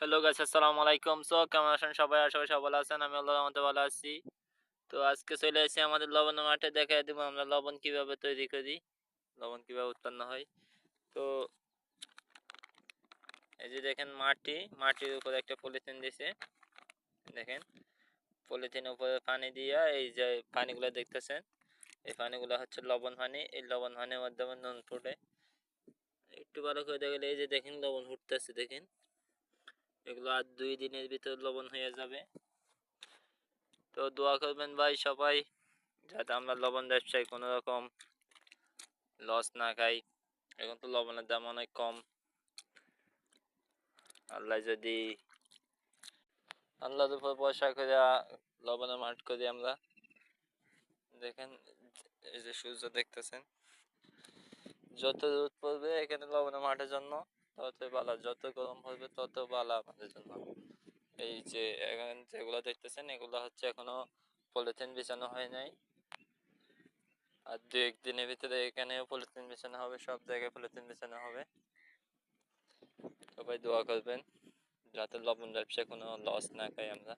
Hello guys, আসসালামু আলাইকুম। কেমন আছেন সবাই? আশা করি সবাই ভালো আছেন। আমি আল্লাহর রহমতে ভালো আছি। তো আজকে চলে এসেছি আমাদের লবণের মাঠে, দেখায় দিব আমরা লবণ কিভাবে তৈরি করি, লবণ কিভাবে উৎপন্ন হয়। তো এই যে দেখেন মাটির উপরে একটা পলিথিন দিছে। দেখেন পলিথিনের উপরে পানি দিয়া এই যে পানিগুলো দেখতেছেন, এই পানিগুলো হচ্ছে লবণ পানি। এই লবণ পানির মাধ্যমে নুন ফুটে। একটু ভালো করে দেখলে এই যে দেখেন লবণ ফুটতেছে, দেখেন এগুলো আর 2 দিনের ভিতর লবণ হয়ে যাবে। তো দোয়া করবেন ভাই সবাই, যাতে আমরা লবণ ব্যবসায় কোনো রকম লস না খাই। এখন তো লবণের দাম অনেক কম। আল্লাহ যদি আল্লাহর উপর ভরসা করে লবণের মাঠ করি আমরা। দেখেন এই যে সূর্য দেখতেছেন, যত রোদ পড়বে এখানে লবণের মাঠের জন্য ততই ভালো, যত গরম পড়বে তত ভালো আমাদের জন্য। এই যে এখন যেগুলো দেখতেছেন এগুলো হচ্ছে এখনো পলিথিন বিছানো হয় নাই, আর 2-1 দিনের ভিতরে এখানেও পলিথিন বিছানো হবে, সব জায়গায় পলিথিন বিছানো হবে। সবাই দোয়া করবেন যাতে লবণ ব্যবসায় কোনো লস না খাই আমরা।